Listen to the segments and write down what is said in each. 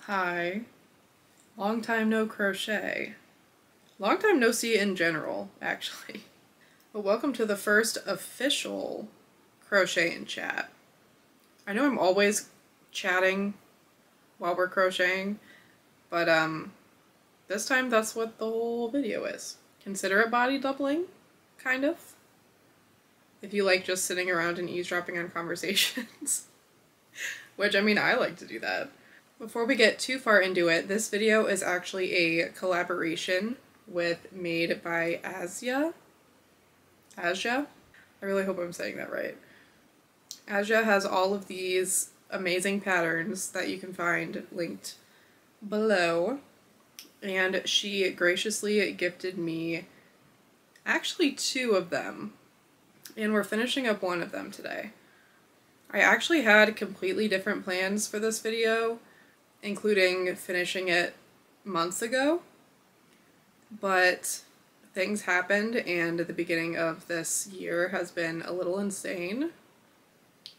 Hi. Long time no crochet. Long time no see in general, actually. But welcome to the first official Crochet and Chat. I know I'm always chatting while we're crocheting, but this time that's what the whole video is. Consider it body doubling, kind of. If you like just sitting around and eavesdropping on conversations. Which, I mean, I like to do that. Before we get too far into it, this video is actually a collaboration with MADEBYASYA. Asya? I really hope I'm saying that right. Asya has all of these amazing patterns that you can find linked below, and she graciously gifted me actually 2 of them, and we're finishing up one of them today. I actually had completely different plans for this video, including finishing it months ago, but things happened and the beginning of this year has been a little insane.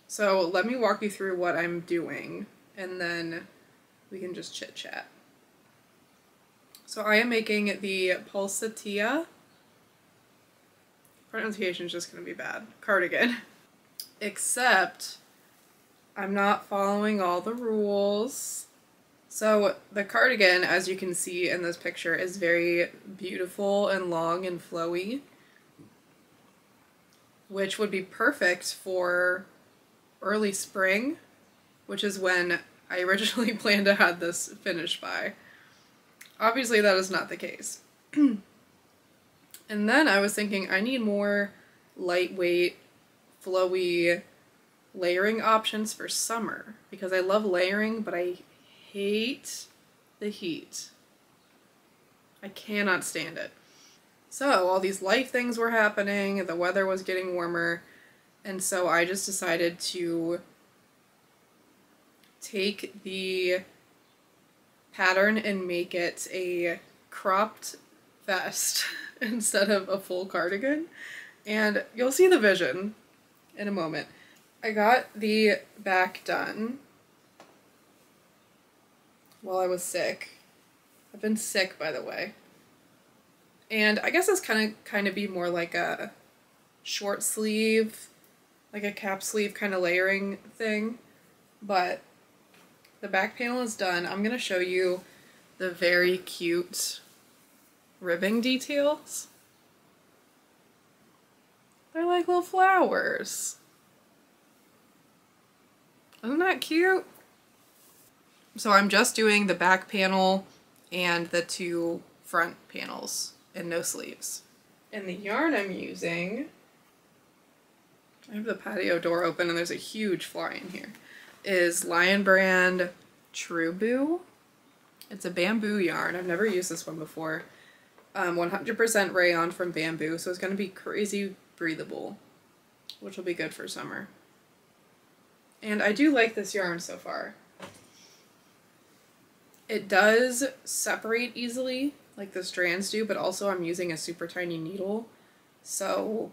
So let me walk you through what I'm doing and then we can just chit chat. So I am making the PULSATILLA, pronunciation is just going to be bad, cardigan, except I'm not following all the rules. So the cardigan, as you can see in this picture, is very beautiful and long and flowy, which would be perfect for early spring, which is when I originally planned to have this finished by. Obviously that is not the case. And then I was thinking I need more lightweight, flowy layering options for summer, because I love layering, but I hate the heat. I cannot stand it. So all these life things were happening, the weather was getting warmer, and so I just decided to take the pattern and make it a cropped vest instead of a full cardigan, and you'll see the vision in a moment. I got the back done while I was sick. I've been sick, by the way. And I guess it's kind of be more like a short sleeve, like a cap sleeve kind of layering thing. But the back panel is done. I'm gonna show you the very cute ribbing details. They're like little flowers. Isn't that cute? So I'm just doing the back panel and the 2 front panels and no sleeves. And the yarn I'm using, I have the patio door open and there's a huge fly in here, is Lion Brand True Boo. It's a bamboo yarn. I've never used this one before. 100% rayon from bamboo, so it's going to be crazy breathable, which will be good for summer. And I do like this yarn so far. It does separate easily, like the strands do, but also I'm using a super tiny needle, so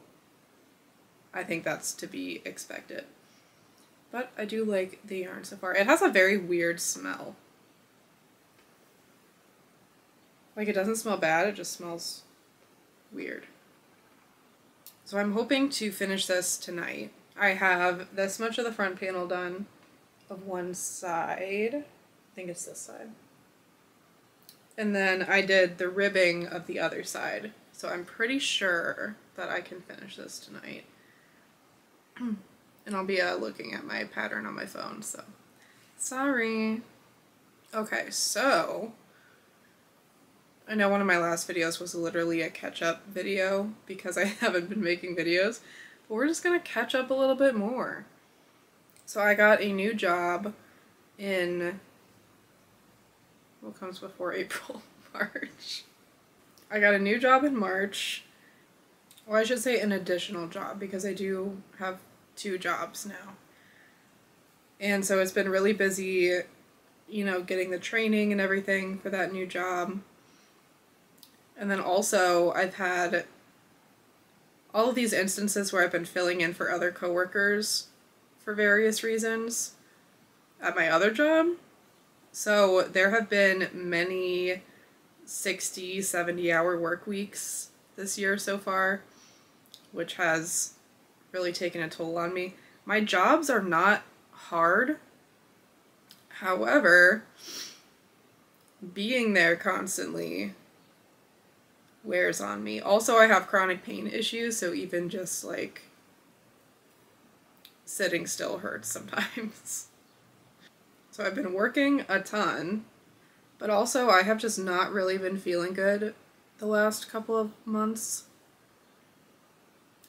I think that's to be expected. But I do like the yarn so far. It has a very weird smell. Like, it doesn't smell bad, it just smells weird. So I'm hoping to finish this tonight. I have this much of the front panel done of one side. I think it's this side. And then I did the ribbing of the other side. So I'm pretty sure that I can finish this tonight. And I'll be looking at my pattern on my phone, so sorry. Okay, so I know one of my last videos was literally a catch-up video because I haven't been making videos, but we're just gonna catch up a little bit more. So I got a new job in, what comes before April? March. I got a new job in March. Well, I should say an additional job because I do have 2 jobs now. And so it's been really busy, you know, getting the training and everything for that new job. And then also I've had all of these instances where I've been filling in for other coworkers for various reasons at my other job. So there have been many 60, 70-hour work weeks this year so far, which has really taken a toll on me. My jobs are not hard. However, being there constantly wears on me. Also, I have chronic pain issues, so even just like sitting still hurts sometimes. So I've been working a ton, but also I have just not really been feeling good the last couple of months.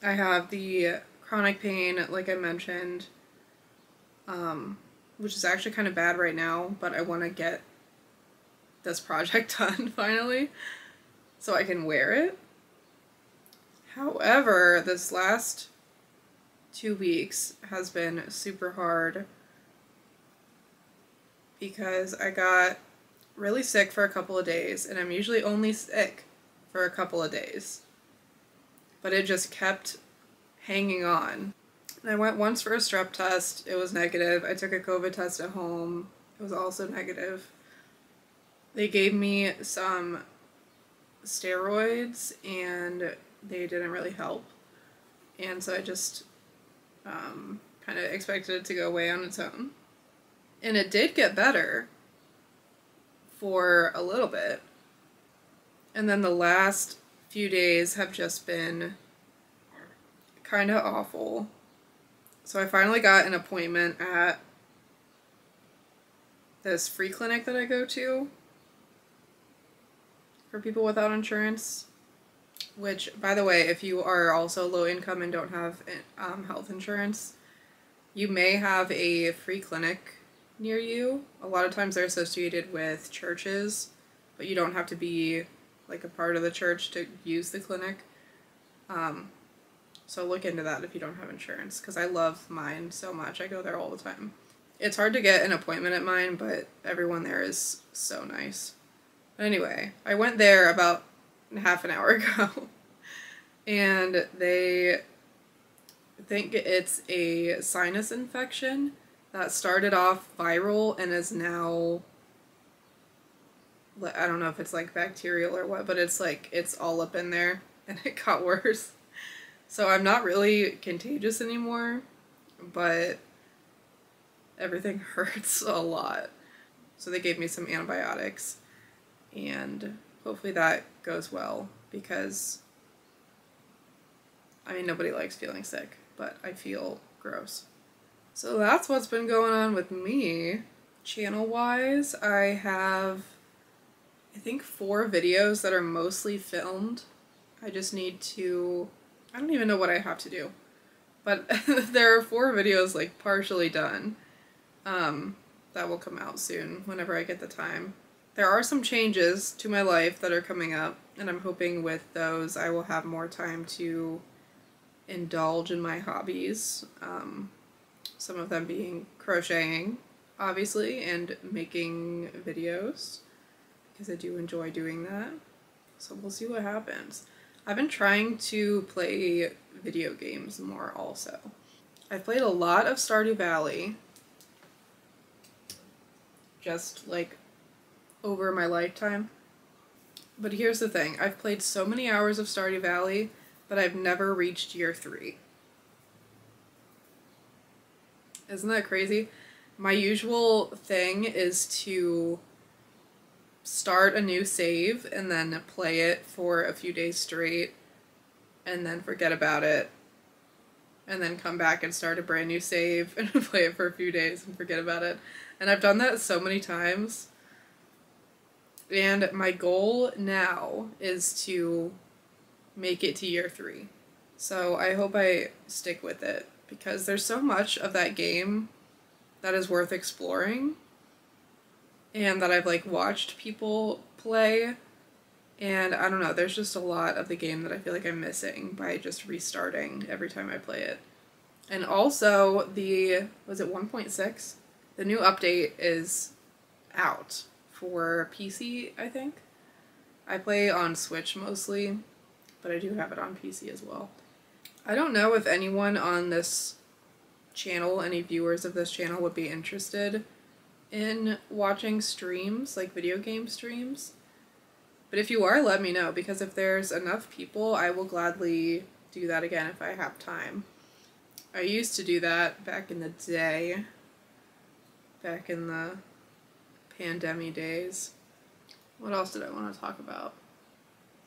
I have the chronic pain, like I mentioned, which is actually kind of bad right now, but I want to get this project done finally so I can wear it. However, this last 2 weeks has been super hard because I got really sick for a couple of days, and I'm usually only sick for a couple of days. But it just kept hanging on. And I went once for a strep test. It was negative. I took a COVID test at home. It was also negative. They gave me some steroids, and they didn't really help. And so I just kind of expected it to go away on its own. And it did get better for a little bit. And then the last few days have just been kind of awful. So I finally got an appointment at this free clinic that I go to for people without insurance. Which, by the way, if you are also low income and don't have health insurance, you may have a free clinic near you. A lot of times they're associated with churches, but you don't have to be like a part of the church to use the clinic. So look into that if you don't have insurance, because I love mine so much. I go there all the time. It's hard to get an appointment at mine, but everyone there is so nice. Anyway, I went there about half an hour ago, and they think it's a sinus infection that started off viral and is now, I don't know if it's like bacterial or what, but it's like, it's all up in there, and it got worse. So I'm not really contagious anymore, but everything hurts a lot. So they gave me some antibiotics, and hopefully that goes well, because, I mean, nobody likes feeling sick, but I feel gross. So that's what's been going on with me. Channel-wise, I have, I think, 4 videos that are mostly filmed. I just need to, I don't even know what I have to do, but there are 4 videos like partially done that will come out soon whenever I get the time. There are some changes to my life that are coming up, and I'm hoping with those I will have more time to indulge in my hobbies. Some of them being crocheting, obviously, and making videos, because I do enjoy doing that. So we'll see what happens. I've been trying to play video games more also. I've played a lot of Stardew Valley, just like over my lifetime. But here's the thing, I've played so many hours of Stardew Valley, but I've never reached year 3. Isn't that crazy? My usual thing is to start a new save and then play it for a few days straight and then forget about it, and then come back and start a brand new save and play it for a few days and forget about it. And I've done that so many times. And my goal now is to make it to year 3. So I hope I stick with it, because there's so much of that game that is worth exploring, and that I've like watched people play, and I don't know, there's just a lot of the game that I feel like I'm missing by just restarting every time I play it. And also the, was it 1.6? The new update is out for PC, I think. I play on Switch mostly, but I do have it on PC as well. I don't know if anyone on this channel, any viewers of this channel, would be interested in watching streams, like video game streams. But if you are, let me know, because if there's enough people, I will gladly do that again if I have time. I used to do that back in the day, back in the pandemic days. What else did I want to talk about?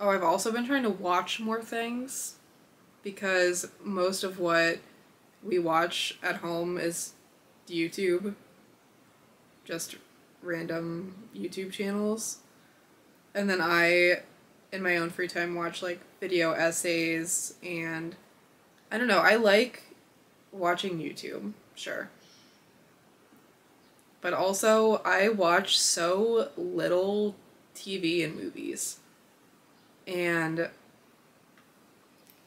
Oh, I've also been trying to watch more things, because most of what we watch at home is YouTube. Just random YouTube channels. And then I, in my own free time, watch like video essays, and I don't know, I like watching YouTube, sure. But also, I watch so little TV and movies. And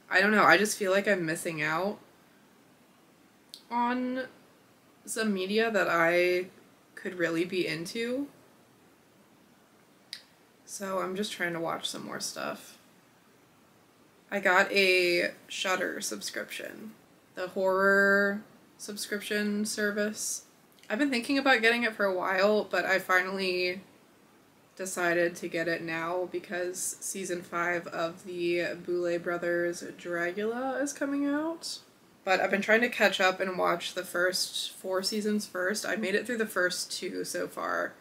I don't know, I just feel like I'm missing out on some media that I could really be into. So I'm just trying to watch some more stuff. I got a Shudder subscription, the horror subscription service. I've been thinking about getting it for a while, but I finally decided to get it now because season 5 of the Boulet Brothers Dragula is coming out. But I've been trying to catch up and watch the first 4 seasons first. I made it through the first 2 so far.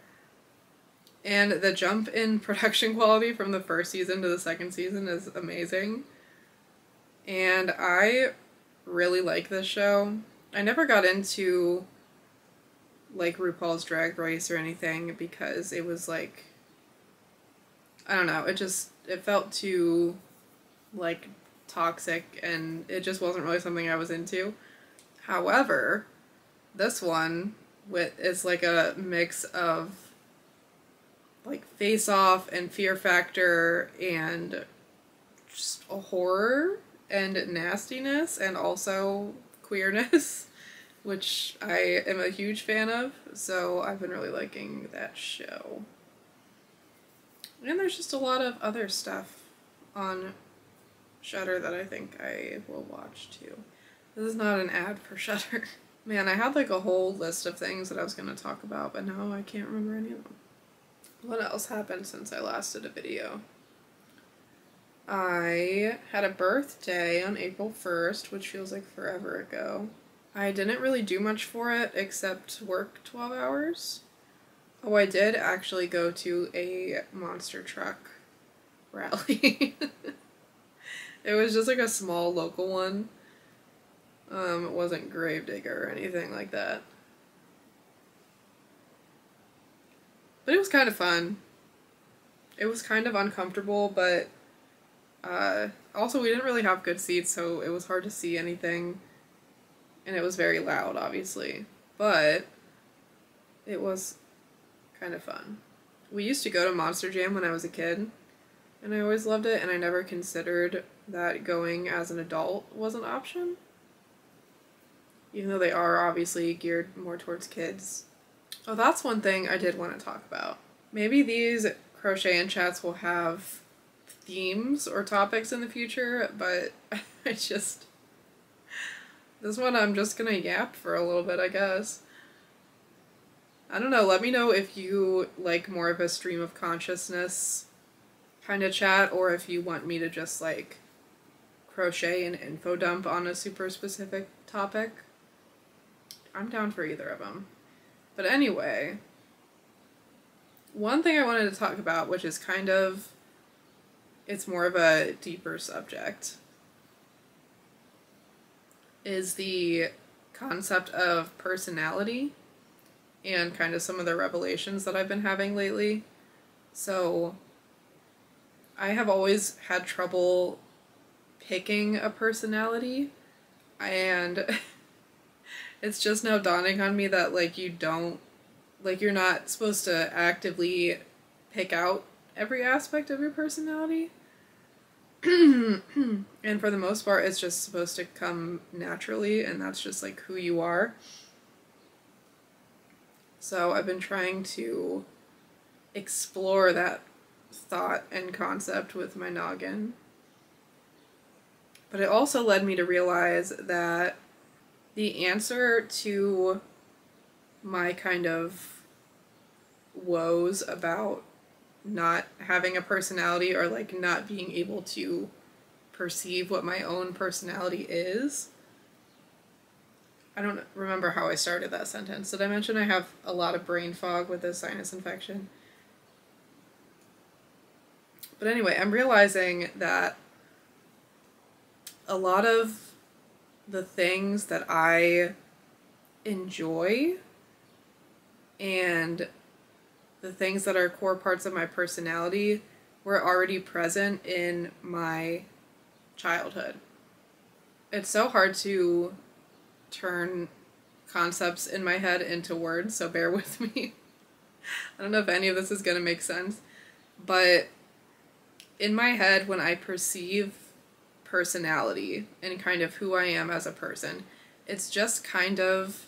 And the jump in production quality from the first season to the second season is amazing. And I really like this show. I never got into like RuPaul's Drag Race or anything because it was like, I don't know, it felt too like toxic, and it just wasn't really something I was into. However, this one is like a mix of like Face Off and Fear Factor and just a horror and nastiness and also queerness, which I am a huge fan of, so I've been really liking that show. And there's just a lot of other stuff on Shudder that I think I will watch too. This is not an ad for Shudder. Man, I had like a whole list of things that I was going to talk about, but now I can't remember any of them. What else happened since I last did a video? I had a birthday on April 1st, which feels like forever ago. I didn't really do much for it except work 12 hours. Oh, I did actually go to a monster truck rally. It was just like a small local one. It wasn't Gravedigger or anything like that. But it was kind of fun. It was kind of uncomfortable, but also we didn't really have good seats, so it was hard to see anything. And it was very loud, obviously. But it was kind of fun. We used to go to Monster Jam when I was a kid, and I always loved it, and I never considered that going as an adult was an option. Even though they are obviously geared more towards kids. Oh, that's one thing I did want to talk about. Maybe these Crochet and Chats will have themes or topics in the future, but this one I'm just gonna yap for a little bit, I guess. I don't know, let me know if you like more of a stream of consciousness kind of chat, or if you want me to just like crochet and info dump on a super specific topic. I'm down for either of them. But anyway, one thing I wanted to talk about, which is kind of, it's more of a deeper subject, is the concept of personality and kind of some of the revelations that I've been having lately. So I have always had trouble picking a personality, and it's just now dawning on me that like you're not supposed to actively pick out every aspect of your personality. And for the most part, it's just supposed to come naturally, and that's just like who you are. So I've been trying to explore that thought and concept with my noggin. But it also led me to realize that the answer to my kind of woes about not having a personality, or like not being able to perceive what my own personality is. I don't remember how I started that sentence. Did I mention I have a lot of brain fog with this sinus infection? But anyway, I'm realizing that a lot of the things that I enjoy and the things that are core parts of my personality were already present in my childhood. It's so hard to turn concepts in my head into words, so bear with me. I don't know if any of this is going to make sense, but in my head, when I perceive personality and kind of who I am as a person, it's just kind of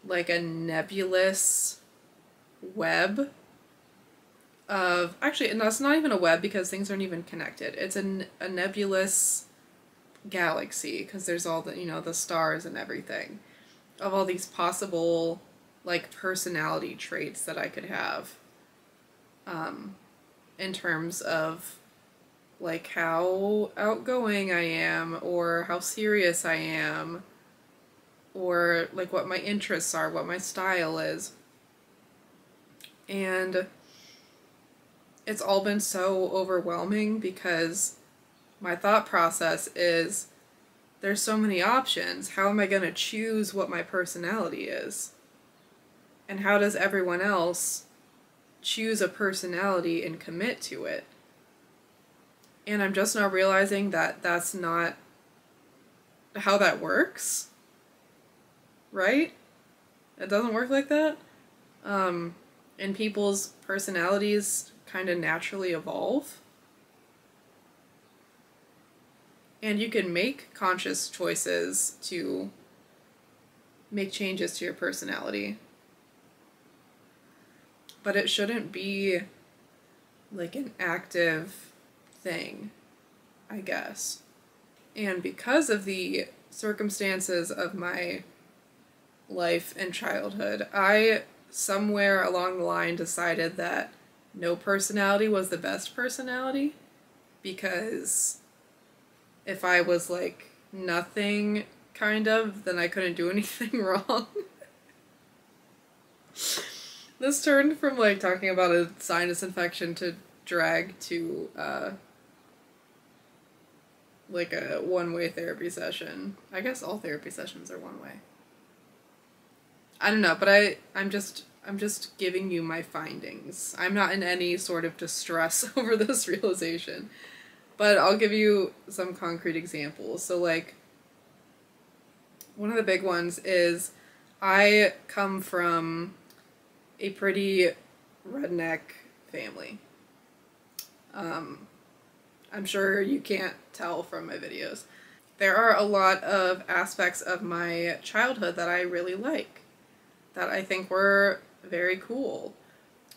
like a nebulous web of, actually, no, it's not even a web because things aren't even connected. It's a nebulous galaxy, because there's all the, you know, the stars and everything, of all these possible like personality traits that I could have, in terms of like how outgoing I am, or how serious I am, or like what my interests are, what my style is. And it's all been so overwhelming because my thought process is, there's so many options. How am I going to choose what my personality is? And how does everyone else choose a personality and commit to it? And I'm just now realizing that that's not how that works. Right? It doesn't work like that. And people's personalities kind of naturally evolve. And you can make conscious choices to make changes to your personality. But it shouldn't be like an active thing, I guess. And because of the circumstances of my life and childhood, I somewhere along the line decided that no personality was the best personality, because if I was like nothing, kind of, then I couldn't do anything wrong. This turned from like talking about a sinus infection to drag to like a one-way therapy session. I guess all therapy sessions are one-way. I don't know, but I'm just giving you my findings. I'm not in any sort of distress over this realization. But I'll give you some concrete examples. So like, one of the big ones is I come from a pretty redneck family. I'm sure you can't tell from my videos. There are a lot of aspects of my childhood that I really like, that I think were very cool.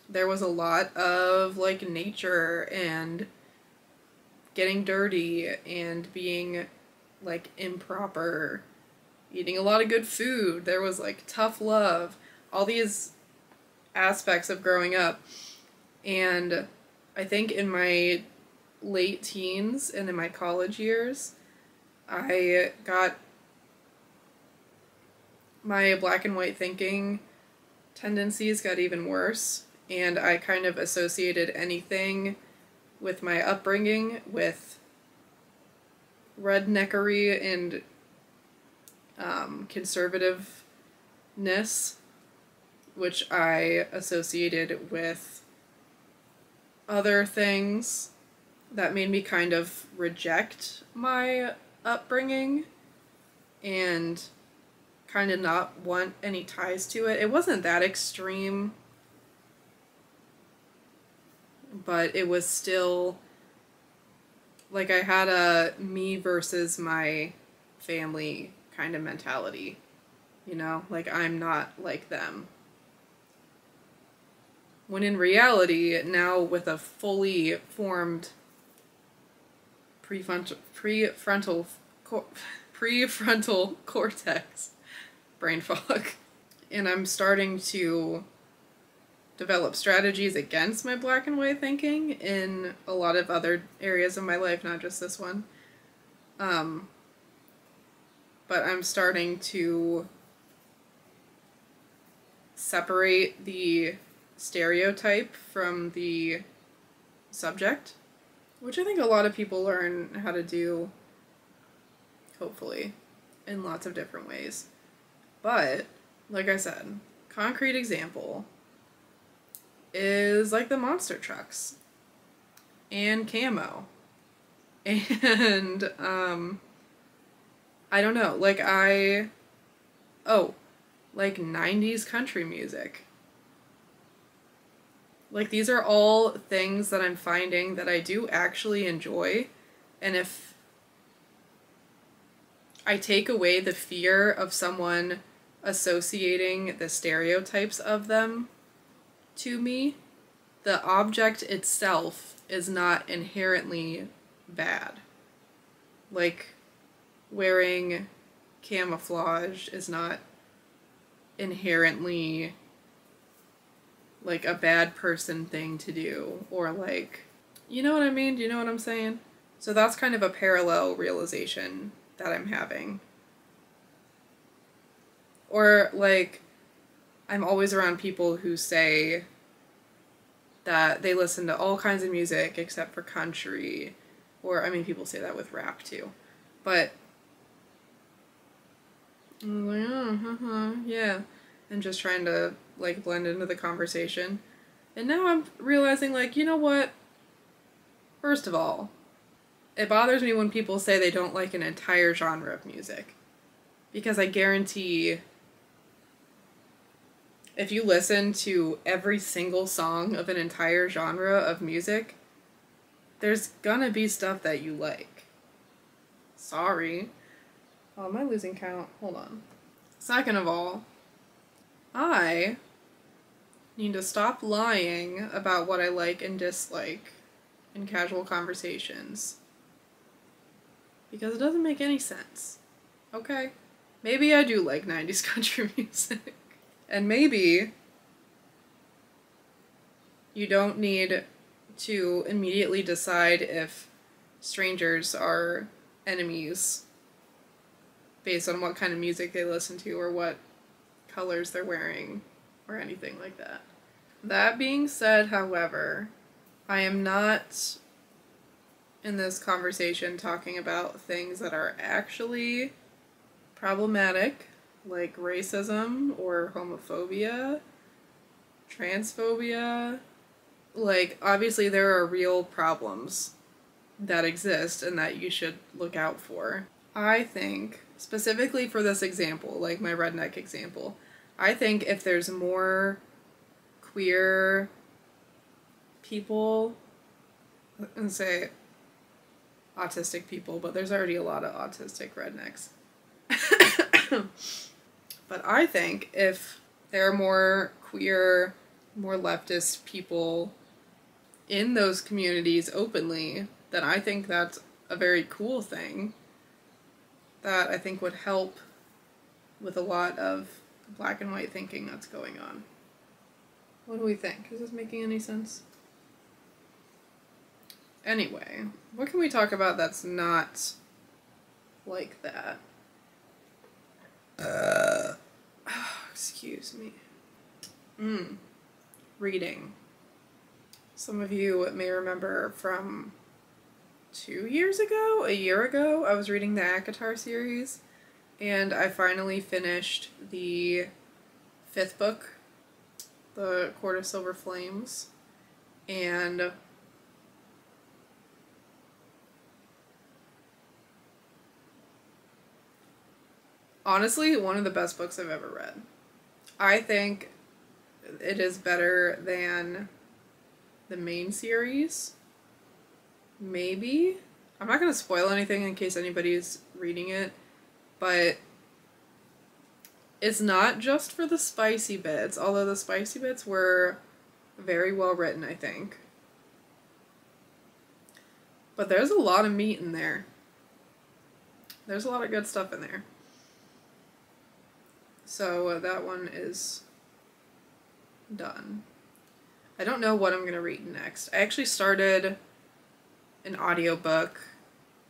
There was a lot of like nature and getting dirty and being like improper, eating a lot of good food. There was like tough love, all these aspects of growing up. And I think in my late teens and in my college years, I got my black and white thinking tendencies got even worse, and I kind of associated anything with my upbringing with redneckery and conservativeness, which I associated with other things that made me kind of reject my upbringing and kind of not want any ties to it. It wasn't that extreme, but it was still like I had a me versus my family kind of mentality, you know, like I'm not like them. When in reality, now with a fully formed prefrontal cortex, brain fog, and I'm starting to develop strategies against my black and white thinking in a lot of other areas of my life, not just this one. But I'm starting to separate the stereotype from the subject, which I think a lot of people learn how to do, hopefully, in lots of different ways. But, like I said, concrete example is like the monster trucks and camo. And, I don't know, like like 90s country music. Like, these are all things that I'm finding that I do actually enjoy, and if I take away the fear of someone associating the stereotypes of them to me, the object itself is not inherently bad. Like, wearing camouflage is not inherently like a bad person thing to do, or like, you know what I mean? Do you know what I'm saying? So that's kind of a parallel realization that I'm having. Or like, I'm always around people who say that they listen to all kinds of music except for country, or I mean, people say that with rap too, but I'm like, oh, yeah, and just trying to like blend into the conversation. And now I'm realizing, like, you know what? First of all, it bothers me when people say they don't like an entire genre of music, because I guarantee if you listen to every single song of an entire genre of music, there's gonna be stuff that you like. Sorry. Oh, am I losing count? Hold on. Second of all, I need to stop lying about what I like and dislike in casual conversations, because it doesn't make any sense. Okay? Maybe I do like 90s country music. And maybe you don't need to immediately decide if strangers are enemies based on what kind of music they listen to or what colors they're wearing or anything like that. That being said, however, I am not in this conversation talking about things that are actually problematic, like racism or homophobia, transphobia. Like, obviously there are real problems that exist and that you should look out for. I think, specifically for this example, like my redneck example, I think if there's more queer people, and say autistic people, but there's already a lot of autistic rednecks. But I think if there are more queer, more leftist people in those communities openly, then I think that's a very cool thing that I think would help with a lot of black and white thinking that's going on. What do we think? Is this making any sense? Anyway, what can we talk about that's not like that? Excuse me. Reading. Some of you may remember from 2 years ago, a year ago, I was reading the ACOTAR series, and I finally finished the 5th book, The Court of Silver Flames, and honestly, one of the best books I've ever read. I think it is better than the main series. Maybe. I'm not going to spoil anything in case anybody's reading it, but it's not just for the spicy bits, although the spicy bits were very well written, I think. But there's a lot of meat in there. There's a lot of good stuff in there. So that one is done. I don't know what I'm going to read next. I actually started an audiobook.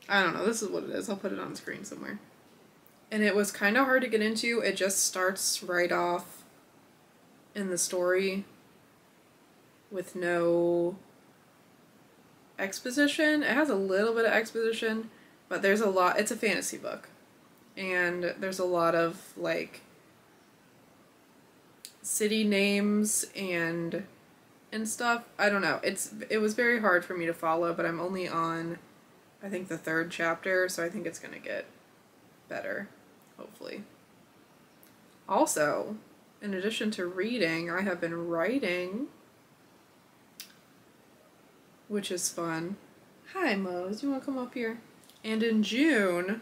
I don't know, this is what it is. I'll put it on the screen somewhere. And it was kind of hard to get into. It just starts right off in the story with no exposition. It has a little bit of exposition, but there's a lot. It's a fantasy book. And there's a lot of, like, city names and stuff. I don't know. It was very hard for me to follow, but I'm only on, I think, the 3rd chapter, so I think it's gonna get better, hopefully. Also, in addition to reading, I have been writing, which is fun. Hi, Mose. You want to come up here? And in June,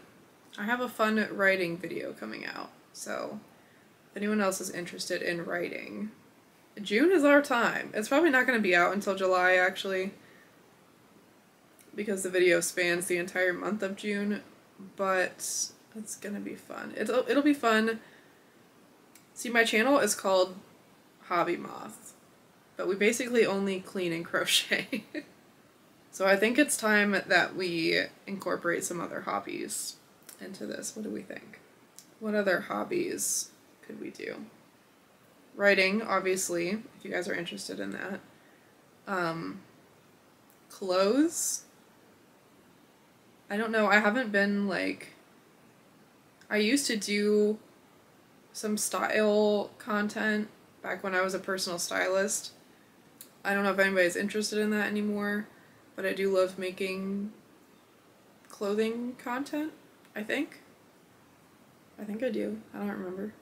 I have a fun writing video coming out. So, if anyone else is interested in writing, June is our time. It's probably not going to be out until July, actually, because the video spans the entire month of June, but it's going to be fun. It'll be fun. See, my channel is called Hobby Moth, but we basically only clean and crochet. So I think it's time that we incorporate some other hobbies into this. What do we think? What other hobbies could we do? Writing, obviously, if you guys are interested in that. Clothes. I don't know, I haven't been, like, I used to do some style content back when I was a personal stylist. I don't know if anybody's interested in that anymore, but I do love making clothing content, I think. I think I do. I don't remember.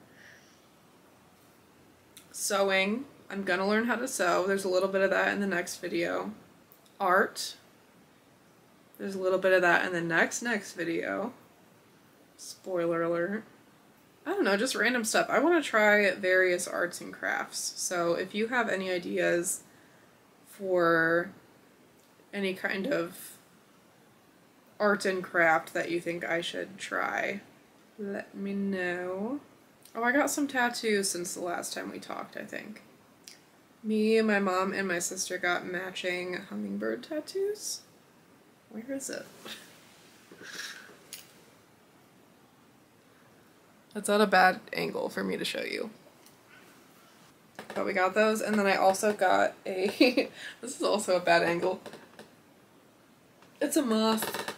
Sewing. I'm gonna learn how to sew. There's a little bit of that in the next video. Art. There's a little bit of that in the next video. Spoiler alert. I don't know, just random stuff. I want to try various arts and crafts. So if you have any ideas for any kind of art and craft that you think I should try, let me know. Oh, I got some tattoos since the last time we talked, I think. Me and my mom and my sister got matching hummingbird tattoos. Where is it? That's not a bad angle for me to show you. But we got those, and then I also got a, this is also a bad angle. It's a moth.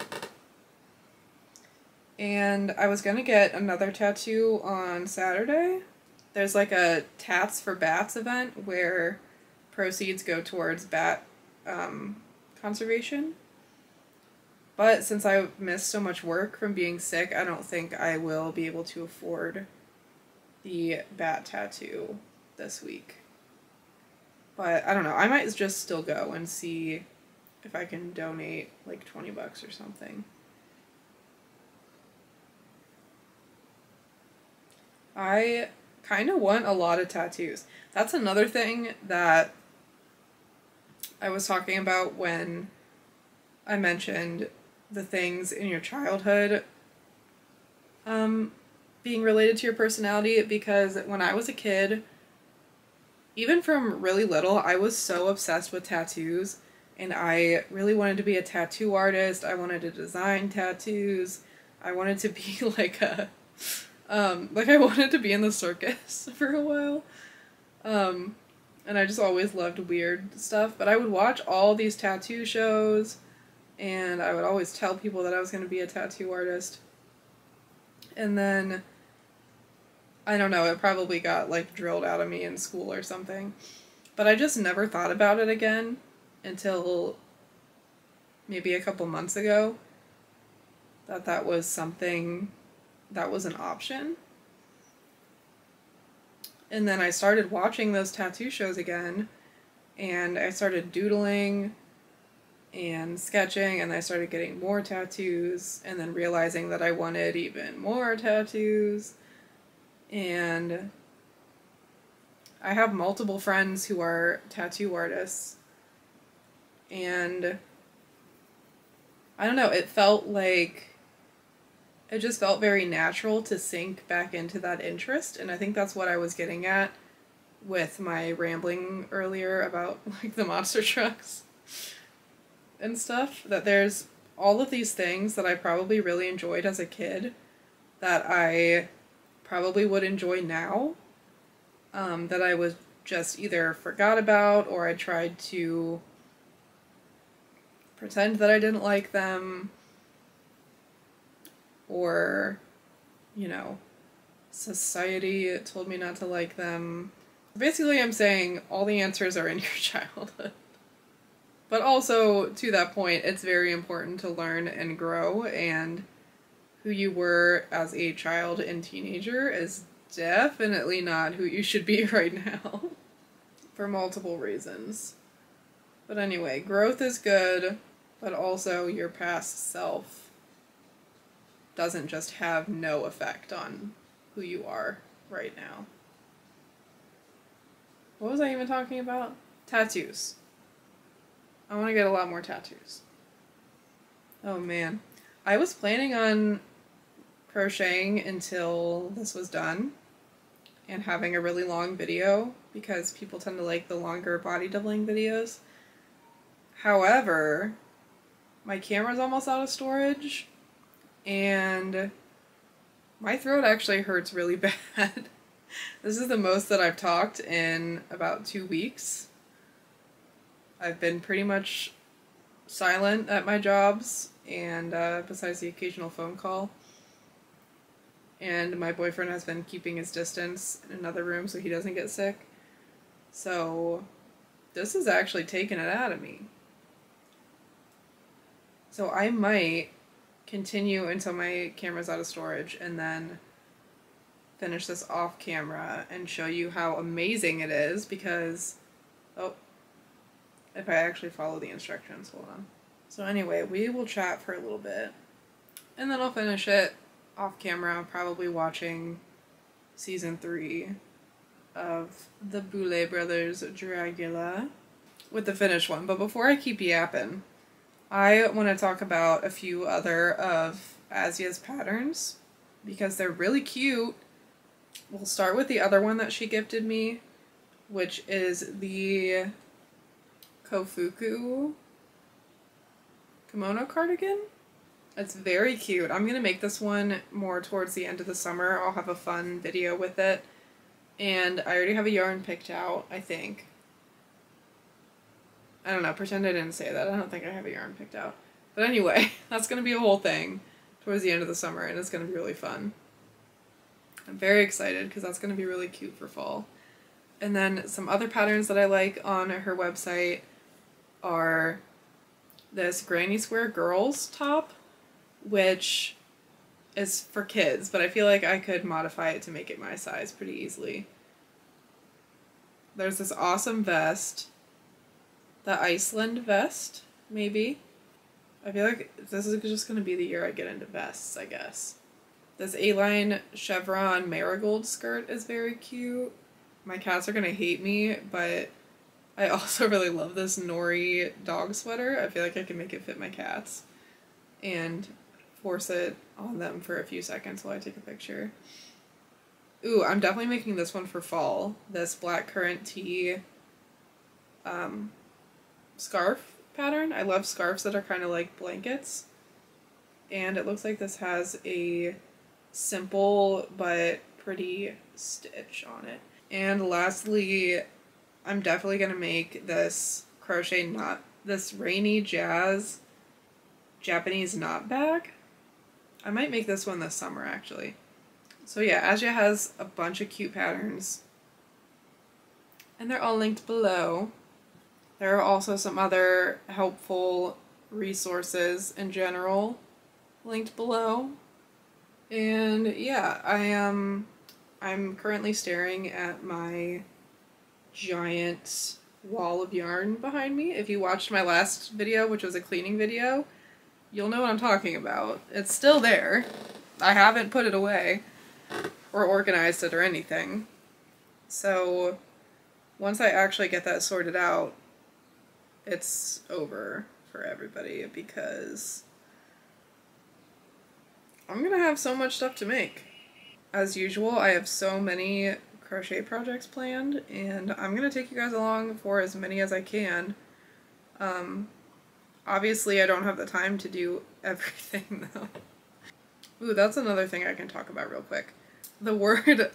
And I was gonna get another tattoo on Saturday. There's like a Tats for Bats event where proceeds go towards bat conservation. But since I missed so much work from being sick, I don't think I will be able to afford the bat tattoo this week. But I don't know, I might just still go and see if I can donate like 20 bucks or something. I kind of want a lot of tattoos. That's another thing that I was talking about when I mentioned the things in your childhood being related to your personality, because when I was a kid, even from really little, I was so obsessed with tattoos, and I really wanted to be a tattoo artist. I wanted to design tattoos. I wanted to be like a like I wanted to be in the circus for a while. And I just always loved weird stuff, but I would watch all these tattoo shows, and I would always tell people that I was going to be a tattoo artist. And then, I don't know, it probably got like drilled out of me in school or something. But I just never thought about it again until maybe a couple months ago, that was something that was an option. And then I started watching those tattoo shows again, and I started doodling and sketching, and I started getting more tattoos, and then realizing that I wanted even more tattoos. And I have multiple friends who are tattoo artists, and I don't know, it just felt very natural to sink back into that interest, and I think that's what I was getting at with my rambling earlier about like the monster trucks and stuff, that there's all of these things that I probably really enjoyed as a kid that I probably would enjoy now, that I was just either forgot about or I tried to pretend that I didn't like them, or, you know, society told me not to like them. Basically, I'm saying all the answers are in your childhood. But also, to that point, it's very important to learn and grow, and who you were as a child and teenager is definitely not who you should be right now. For multiple reasons. But anyway, growth is good, but also your past self doesn't just have no effect on who you are right now. What was I even talking about? Tattoos. I want to get a lot more tattoos. Oh man. I was planning on crocheting until this was done and having a really long video because people tend to like the longer body doubling videos. However, my camera's almost out of storage and my throat actually hurts really bad. This is the most that I've talked in about 2 weeks. I've been pretty much silent at my jobs, and besides the occasional phone call. And my boyfriend has been keeping his distance in another room so he doesn't get sick. So this is actually taking it out of me. So I might continue until my camera's out of storage and then finish this off camera and show you how amazing it is because, oh, if I actually follow the instructions, hold on. So anyway, we will chat for a little bit and then I'll finish it off camera, probably watching season 3 of the Boulet Brothers Dragula with the finished one. But before I keep yapping, I want to talk about a few other of Asya's patterns because they're really cute. We'll start with the other one that she gifted me, which is the Kofuku kimono cardigan. It's very cute. I'm going to make this one more towards the end of the summer. I'll have a fun video with it. And I already have a yarn picked out, I think. I don't know, pretend I didn't say that. I don't think I have a yarn picked out. But anyway, that's going to be a whole thing towards the end of the summer, and it's going to be really fun. I'm very excited because that's going to be really cute for fall. And then some other patterns that I like on her website are this Granny Square Girls top, which is for kids, but I feel like I could modify it to make it my size pretty easily. There's this awesome vest, the Iceland vest, maybe. I feel like this is just going to be the year I get into vests, I guess. This A-line chevron marigold skirt is very cute. My cats are going to hate me, but I also really love this nori dog sweater. I feel like I can make it fit my cats and force it on them for a few seconds while I take a picture. Ooh, I'm definitely making this one for fall. This black currant tea scarf pattern. I love scarves that are kind of like blankets. And it looks like this has a simple but pretty stitch on it. And lastly, I'm definitely going to make this crochet knot, this Rainy Jazz Japanese knot bag. I might make this one this summer, actually. So yeah, Asya has a bunch of cute patterns, and they're all linked below. There are also some other helpful resources in general linked below. And yeah, I'm currently staring at my giant wall of yarn behind me. If you watched my last video, which was a cleaning video, you'll know what I'm talking about. It's still there. I haven't put it away or organized it or anything. So once I actually get that sorted out, it's over for everybody because I'm gonna have so much stuff to make. As usual, I have so many crochet projects planned, and I'm gonna take you guys along for as many as I can. Obviously I don't have the time to do everything though. Ooh, that's another thing I can talk about real quick. The word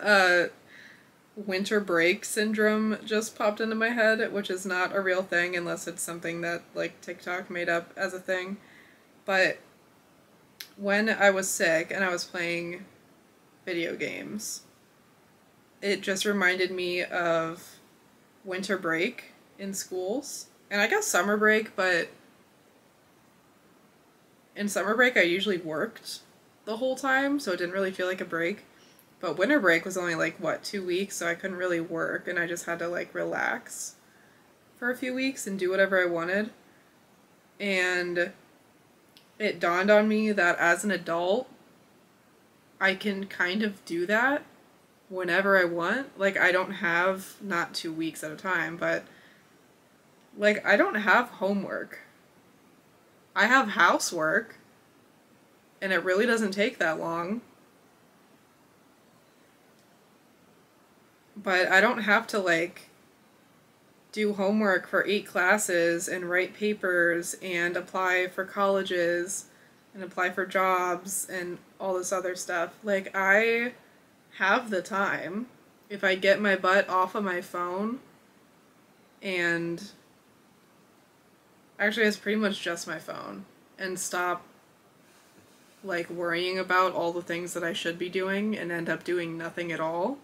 winter break syndrome just popped into my head, which is not a real thing unless it's something that like TikTok made up as a thing. But when I was sick and I was playing video games, it just reminded me of winter break in schools. And I guess summer break, but in summer break I usually worked the whole time, so it didn't really feel like a break. But winter break was only like, what, 2 weeks, so I couldn't really work, and I just had to like relax for a few weeks and do whatever I wanted. And it dawned on me that as an adult, I can kind of do that whenever I want. Like, I don't have, not 2 weeks at a time, but like, I don't have homework. I have housework, and it really doesn't take that long. But I don't have to like do homework for 8 classes and write papers and apply for colleges and apply for jobs and all this other stuff. Like, I have the time if I get my butt off of my phone, and actually it's pretty much just my phone, and stop like worrying about all the things that I should be doing and end up doing nothing at all.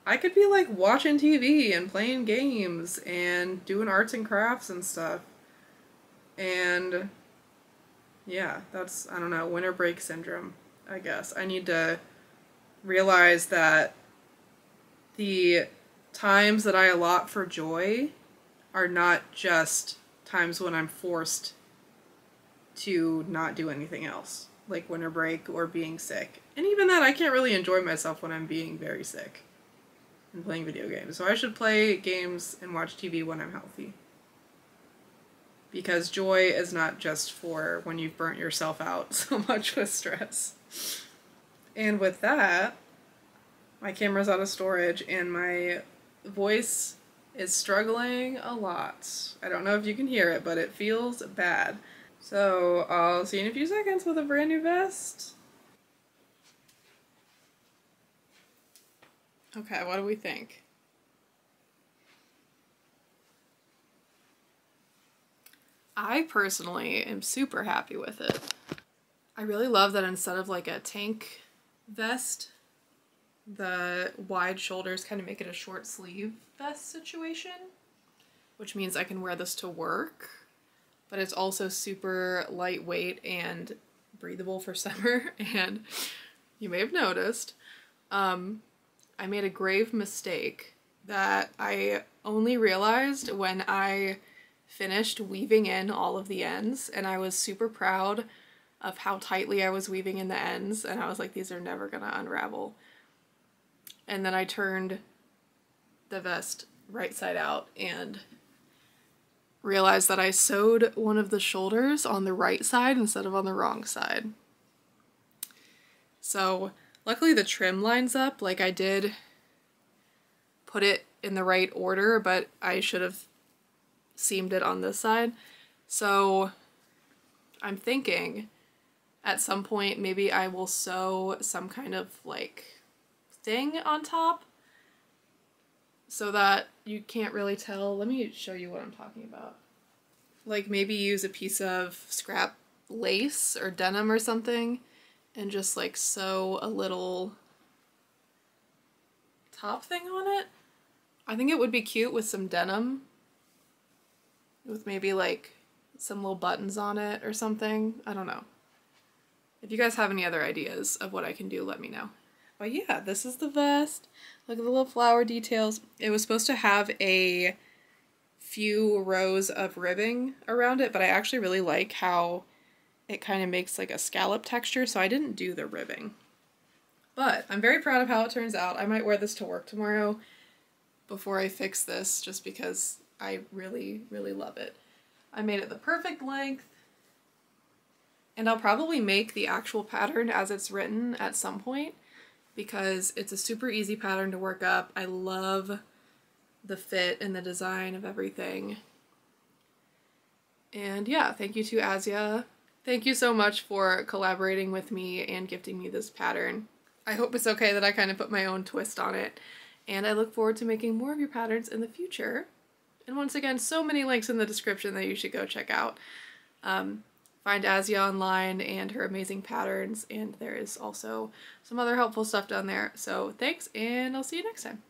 I could be like watching TV and playing games and doing arts and crafts and stuff. And yeah, that's, I don't know, winter break syndrome, I guess. I need to realize that the times that I allot for joy are not just times when I'm forced to not do anything else, like winter break or being sick. And even that, I can't really enjoy myself when I'm being very sick and playing video games. So I should play games and watch TV when I'm healthy. Because joy is not just for when you've burnt yourself out so much with stress. And with that, my camera's out of storage and my voice is struggling a lot. I don't know if you can hear it, but it feels bad. So I'll see you in a few seconds with a brand new vest. Okay, what do we think? I personally am super happy with it. I really love that instead of like a tank vest, the wide shoulders kind of make it a short sleeve vest situation, which means I can wear this to work, but it's also super lightweight and breathable for summer. And you may have noticed, I made a grave mistake that I only realized when I finished weaving in all of the ends, and I was super proud of how tightly I was weaving in the ends, and I was like, these are never gonna unravel. And then I turned the vest right side out and realized that I sewed one of the shoulders on the right side instead of on the wrong side. So luckily the trim lines up, like I did put it in the right order, but I should have seamed it on this side. So I'm thinking at some point maybe I will sew some kind of like thing on top so that you can't really tell. Let me show you what I'm talking about. Like maybe use a piece of scrap lace or denim or something and just like sew a little top thing on it. I think it would be cute with some denim, with maybe like some little buttons on it or something. I don't know. If you guys have any other ideas of what I can do, let me know. But yeah, this is the vest. Look at the little flower details. It was supposed to have a few rows of ribbing around it, but I actually really like how it kind of makes like a scallop texture, so I didn't do the ribbing. But I'm very proud of how it turns out. I might wear this to work tomorrow before I fix this, just because I really, really love it. I made it the perfect length, and I'll probably make the actual pattern as it's written at some point, because it's a super easy pattern to work up. I love the fit and the design of everything. And yeah, thank you to Asya. Thank you so much for collaborating with me and gifting me this pattern. I hope it's okay that I kind of put my own twist on it. And I look forward to making more of your patterns in the future. And once again, so many links in the description that you should go check out. Find Asya online and her amazing patterns, and there is also some other helpful stuff down there. So thanks, and I'll see you next time.